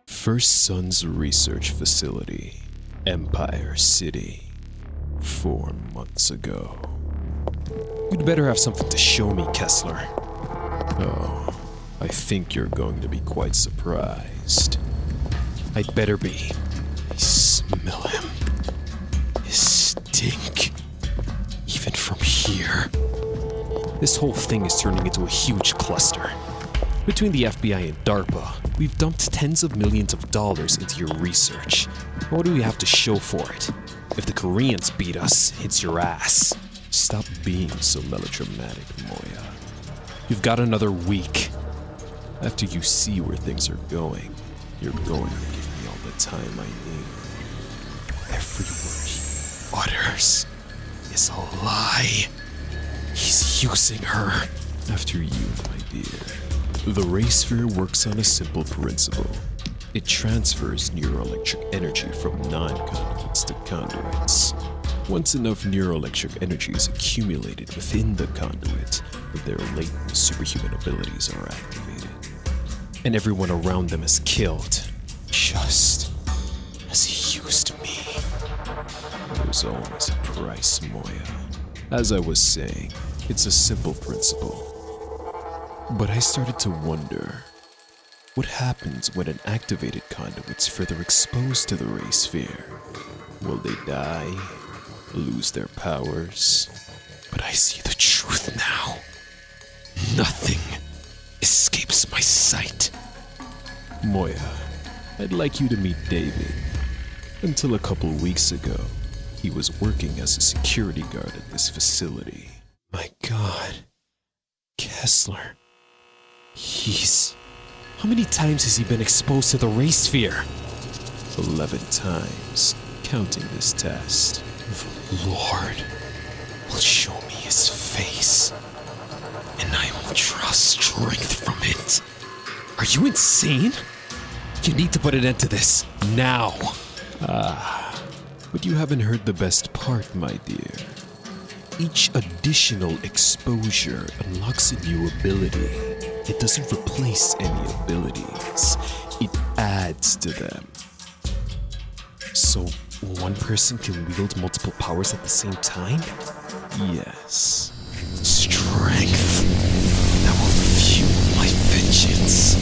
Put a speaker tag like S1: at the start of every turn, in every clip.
S1: First Son's research facility, Empire City, 4 months ago. You'd better have something to show me, Kessler. Oh, I think you're going to be quite surprised. I'd better be. I smell him. His stink. Even from here. This whole thing is turning into a huge cluster. Between the FBI and DARPA, we've dumped tens of millions of dollars into your research. What do we have to show for it? If the Koreans beat us, it's your ass. Stop being so melodramatic, Moya. You've got another week. After you see where things are going, you're going to give me all the time I need. Every word he utters is a lie. He's using her. After you, my dear. The ray sphere works on a simple principle. It transfers neuroelectric energy from non-conduits to conduits. Once enough neuroelectric energy is accumulated within the conduit, their latent superhuman abilities are activated. And everyone around them is killed, just as he used me. There's always a price, Moya. As I was saying, it's a simple principle. But I started to wonder, what happens when an activated conduit's further exposed to the ray sphere? Will they die? Lose their powers? But I see the truth now. Nothing escapes my sight. Moya, I'd like you to meet David. Until a couple weeks ago, he was working as a security guard at this facility. My God. Kessler. How many times has he been exposed to the ray sphere? 11 times, counting this test. The Lord will show me his face, and I will draw strength from it. Are you insane? You need to put an end to this, now. But you haven't heard the best part, my dear. Each additional exposure unlocks a new ability. It doesn't replace any abilities, it adds to them. So, one person can wield multiple powers at the same time? Yes. Strength that will fuel my vengeance.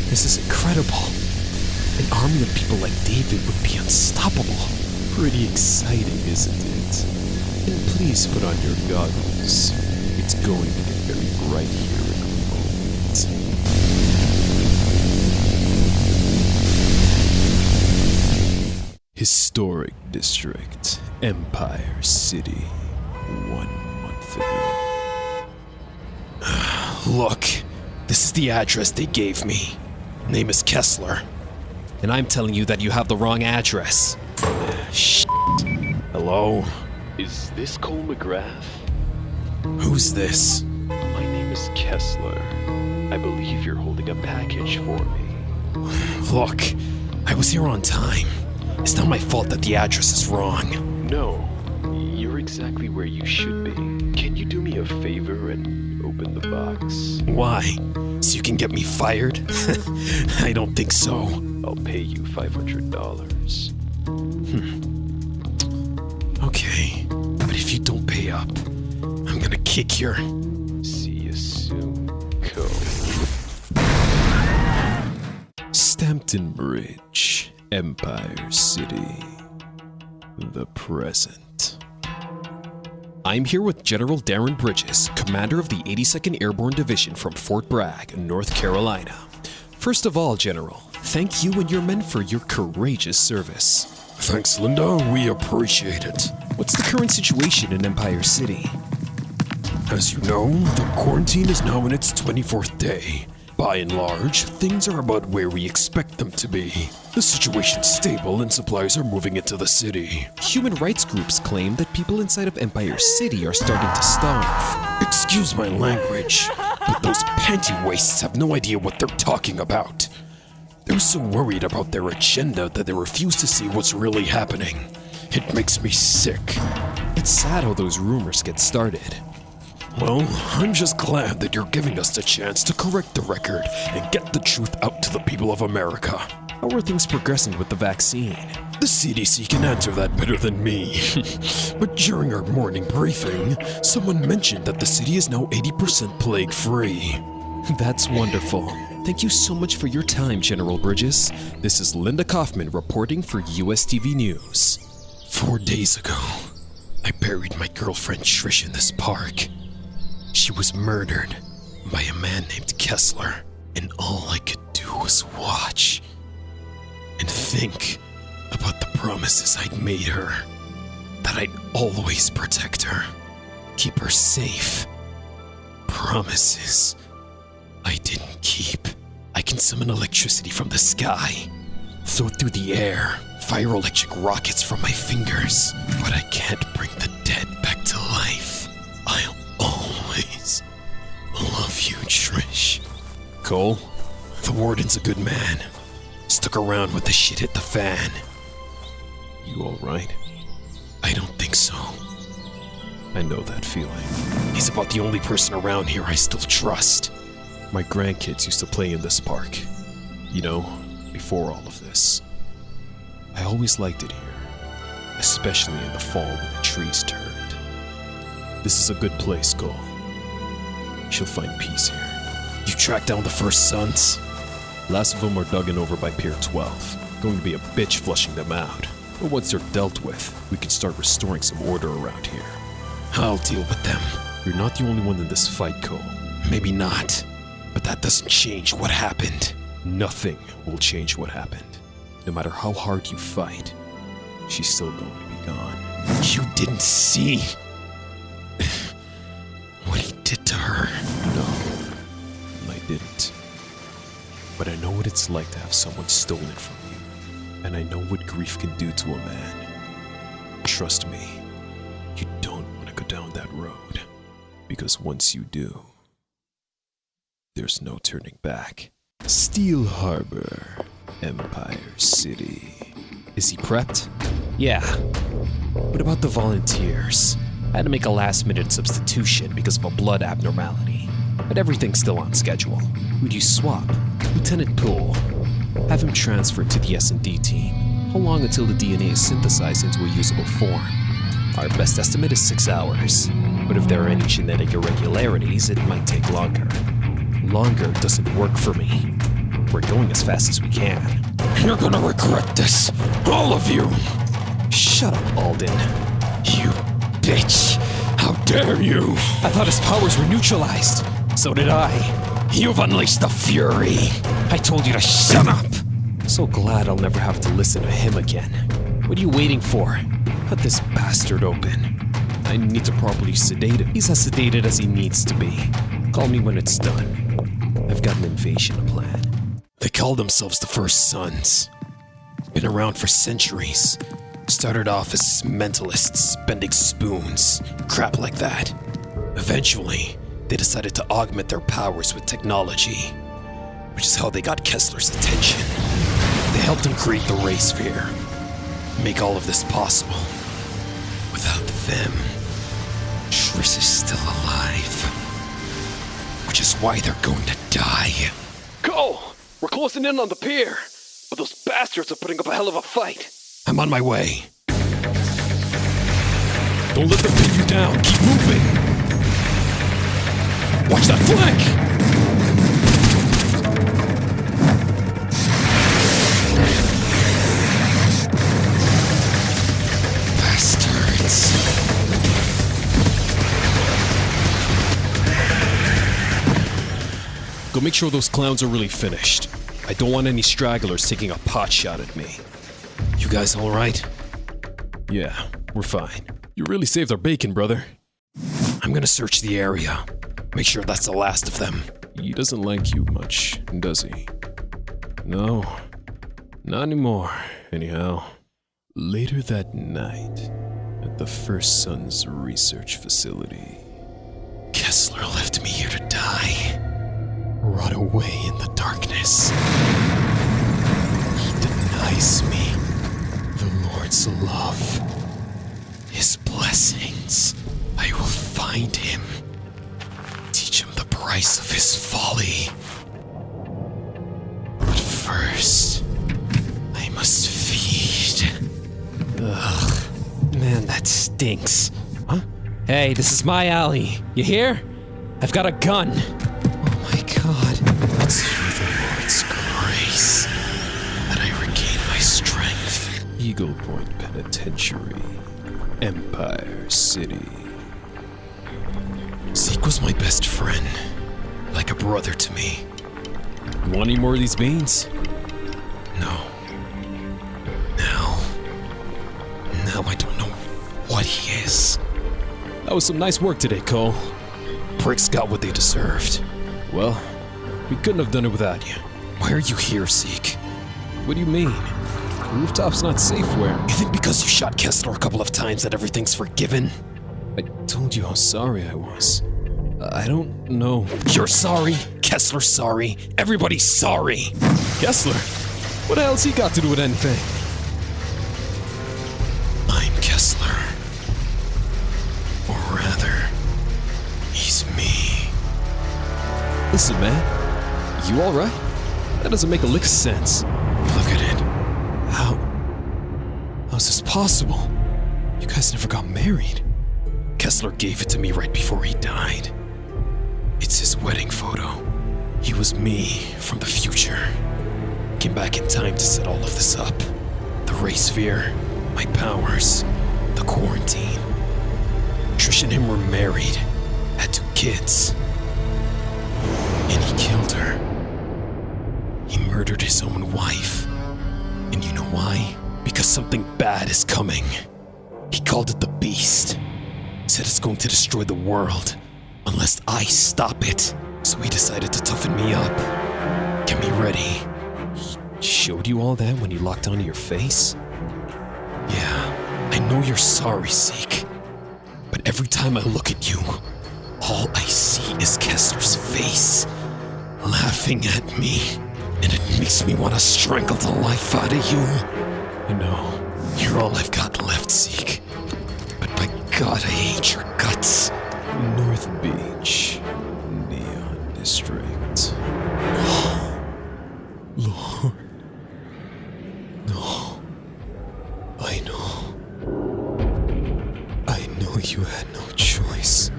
S1: This is incredible. An army of people like David would be unstoppable. Pretty exciting, isn't it? And please put on your goggles. It's going to get very bright here in a moment. Historic District, Empire City, 1 month ago. Look, this is the address they gave me. Name is Kessler. And I'm telling you that you have the wrong address. Shit. Hello?
S2: Is this Cole Macgrath?
S1: Who's this?
S2: My name is Kessler. I believe you're holding a package for me.
S1: Look, I was here on time. It's not my fault that the address is wrong.
S2: No, you're exactly where you should be. Can you do me a favor and open the box?
S1: Why? So you can get me fired? I don't think so.
S2: I'll pay you $500.
S1: Okay, but if you don't pay up, I'm gonna kick your...
S2: See you soon, Cole.
S1: Stampton Bridge, Empire City. The present. I'm here with General Darren Bridges, commander of the 82nd Airborne Division from Fort Bragg, North Carolina. First of all, General, thank you and your men for your courageous service.
S3: Thanks, Linda. We appreciate it.
S1: What's the current situation in Empire City?
S3: As you know, the quarantine is now in its 24th day. By and large, things are about where we expect them to be. The situation's stable and supplies are moving into the city.
S1: Human rights groups claim that people inside of Empire City are starting to starve.
S3: Excuse my language, but those panty waists have no idea what they're talking about. They're so worried about their agenda that they refuse to see what's really happening. It makes me sick.
S1: It's sad how those rumors get started.
S3: Well, I'm just glad that you're giving us the chance to correct the record and get the truth out to the people of America.
S1: How are things progressing with the vaccine?
S3: The CDC can answer that better than me. But during our morning briefing, someone mentioned that the city is now 80% plague-free.
S1: That's wonderful. Thank you so much for your time, General Bridges. This is Linda Kaufman reporting for US TV News.
S3: 4 days ago, I buried my girlfriend Trish in this park. She was murdered by a man named Kessler, and all I could do was watch and think about the promises I'd made her, that I'd always protect her, keep her safe. Promises I didn't keep. I can summon electricity from the sky, throw through the air, fire electric rockets from my fingers, but I can't bring the dead back to life. I'll always love you, Trish.
S1: Cole?
S3: The warden's a good man. Stuck around when the shit hit the fan.
S1: You alright?
S3: I don't think so.
S1: I know that feeling.
S3: He's about the only person around here I still trust.
S1: My grandkids used to play in this park. You know, before all of this. I always liked it here, especially in the fall when the trees turned. This is a good place, Cole. She'll find peace here.
S3: You tracked down the first sons?
S1: Last of them are dug in over by Pier 12. Going to be a bitch flushing them out. But once they're dealt with, we can start restoring some order around here.
S3: I'll deal with them.
S1: You're not the only one in this fight, Cole.
S3: Maybe not, but that doesn't change what happened.
S1: Nothing will change what happened. No matter how hard you fight, she's still going to be gone.
S3: You didn't see what he did to her.
S1: No, I didn't. But I know what it's like to have someone stolen from you. And I know what grief can do to a man. Trust me, you don't want to go down that road. Because once you do, there's no turning back. Steel Harbor, Empire City. Is he prepped? Yeah. What about the volunteers? I had to make a last-minute substitution because of a blood abnormality. But everything's still on schedule. Who'd you swap? Lieutenant Poole. Have him transferred to the S&D team. How long until the DNA is synthesized into a usable form? Our best estimate is 6 hours. But if there are any genetic irregularities, it might take longer. Longer doesn't work for me. We're going as fast as we can.
S3: You're gonna regret this, all of you.
S1: Shut up, Alden.
S3: You bitch. How dare you?
S1: I thought his powers were neutralized. So did I.
S3: You've unleashed the fury.
S1: I told you to shut up. So glad I'll never have to listen to him again. What are you waiting for? Cut this bastard open. I need to properly sedate him. He's as sedated as he needs to be. Call me when it's done. I've got an invasion plan.
S3: They call themselves the First Sons. Been around for centuries. Started off as mentalists, bending spoons, crap like that. Eventually, they decided to augment their powers with technology, which is how they got Kessler's attention. They helped him create the ray sphere, make all of this possible. Without them, Trish is still alive, which is why they're going to die.
S2: Go! We're closing in on the pier, but those bastards are putting up a hell of a fight.
S3: I'm on my way. Don't let them pin you down. Keep moving. Watch that flank! Bastards.
S1: Go make sure those clowns are really finished. I don't want any stragglers taking a pot shot at me.
S3: You guys all right?
S1: Yeah, we're fine. You really saved our bacon, brother.
S3: I'm gonna search the area. Make sure that's the last of them.
S1: He doesn't like you much, does he? No, not anymore, anyhow. Later that night, at the First Sons research facility.
S3: Kessler left me here to die. Rot away in the darkness. He denies me the Lord's love. His blessings. I will find him price of his folly. But first, I must feed.
S1: Ugh, man, that stinks. Huh? Hey, this is my alley. You hear? I've got a gun. Oh my god.
S3: It's through the Lord's grace that I regain my strength.
S1: Eagle Point Penitentiary, Empire City.
S3: Zeke was my best friend, like a brother to me.
S1: You want any more of these beans?
S3: No. Now I don't know what he is.
S1: That was some nice work today, Cole.
S3: Pricks got what they deserved.
S1: Well, we couldn't have done it without you.
S3: Why are you here, Zeke?
S1: What do you mean? The rooftop's not safe where?
S3: You think because you shot Kessler a couple of times that everything's forgiven?
S1: I told you how sorry I was. I don't know.
S3: You're sorry, Kessler's sorry, everybody's sorry.
S1: Kessler? What the hell's he got to do with anything?
S3: I'm Kessler. Or rather, he's me.
S1: Listen, man. You alright? That doesn't make a lick of sense.
S3: Look at it.
S1: How's this possible? You guys never got married.
S3: Kessler gave it to me right before he died. It's his wedding photo. He was me from the future. Came back in time to set all of this up. The ray sphere, my powers, the quarantine. Trish and him were married, had 2 kids. And he killed her. He murdered his own wife. And you know why? Because something bad is coming. He called it the Beast. Said it's going to destroy the world unless I stop it. So he decided to toughen me up. Get me ready.
S1: Showed you all that when you locked onto your face?
S3: Yeah, I know you're sorry, Zeke. But every time I look at you, all I see is Kessler's face, laughing at me. And it makes me want to strangle the life out of you.
S1: I know.
S3: You're all I've got left, Zeke. But by God, I hate your guts.
S1: North Beach, Neon District.
S3: Lord. No. I know. I know you had no choice.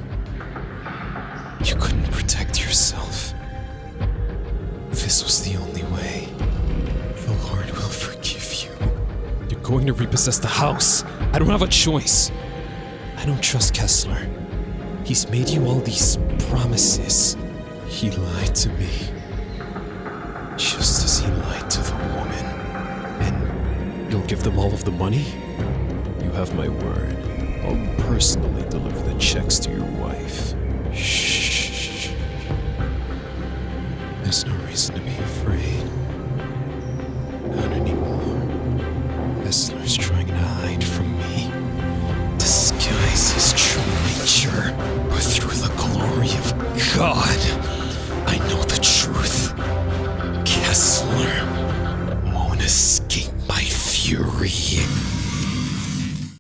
S3: You couldn't protect yourself. This was the only way. The Lord will forgive you.
S1: You're going to repossess the house. I don't have a choice.
S3: I don't trust Kessler. He's made you all these promises.
S1: He lied to me.
S3: Just as he lied to the woman.
S1: And you'll give them all of the money? You have my word. I'll personally deliver the checks to your wife.
S3: Shh. There's no reason to be afraid.